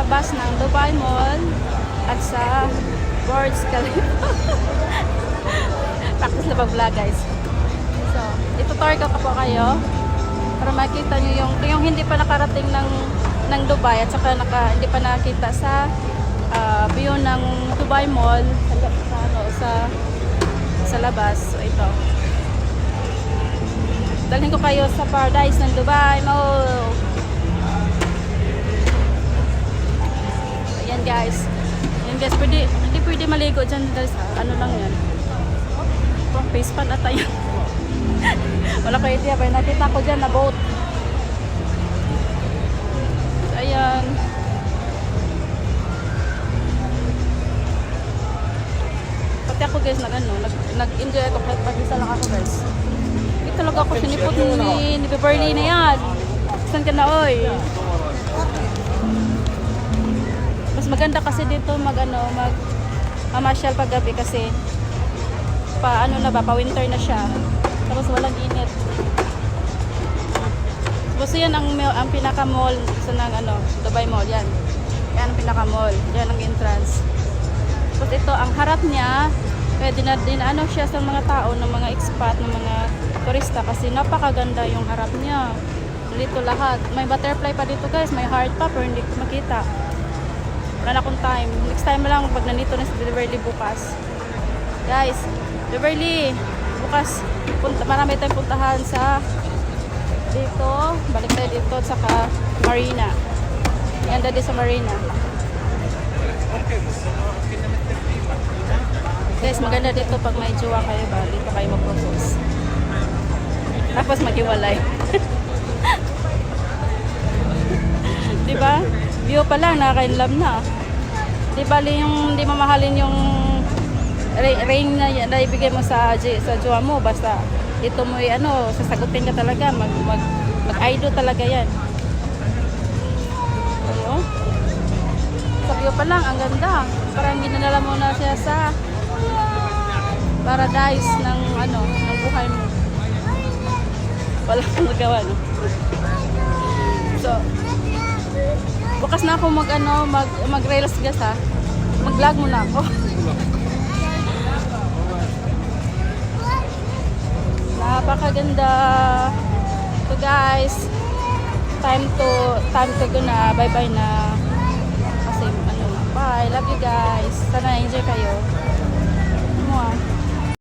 labas ng Dubai Mall at sa Burj Khalifa. Practice na pag-vlog guys. So, itutour ko po kayo para makita nyo yung hindi pa nakarating ng Dubai at saka hindi pa nakita sa view ng Dubai Mall sa labas. So, ito. Dalhin ko kayo sa paradise ng Dubai Mall. Ayan guys. Ayan guys, hindi pwede maligo dyan guys. Ano lang yan. Face pan ata yan. Wala ko idea. Pero nakita ko dyan na boat. So, ayan. Pati ako guys, nag-enjoy ako. Pag-isa lang ako guys. Hindi talaga ako sinipot ni Beverly na yan. Saan ka na oy? Mas maganda kasi dito mamasyal pag gabi kasi pa winter na siya. Tapos walang init. Gusto yan ang pinaka-mall sa Dubai Mall yan. Yan ang pinaka-mall. Yan ang entrance. Tapos ito ang harap niya, pwede na din siya sa mga tao, ng mga expat, ng mga turista kasi napakaganda yung harap niya. Dito lahat. May butterfly pa dito guys, may heart pa pero hindi ko makita. Wala na akong time. Next time lang pag nandito na si Beverly bukas. Guys, Beverly, bukas marami tayong puntahan sa dito. Balik tayo dito at saka Marina. Yan dadi sa Marina. Guys, maganda dito pag may jowa kayo ba? Dito kayo mag-propose. Tapos maghiwalay. Diba? View pa lang, nakaka-inlove na. Di bali yung hindi mamahalin yung ring na ibigay mo sa jowa mo. Basta ito mo sasagutin ka talaga. Mag-idol talaga yan. Ano? Sa view pa lang, ang ganda. Parang ginanala mo na siya sa paradise ng buhay mo. Wala kang magawa, no? So, bukas na ako mag-reels guys ha. Mag-vlog muna ako. Napakaganda. So guys, time to go na. Bye bye na. Kasi bye. Love you guys. Sana enjoy kayo.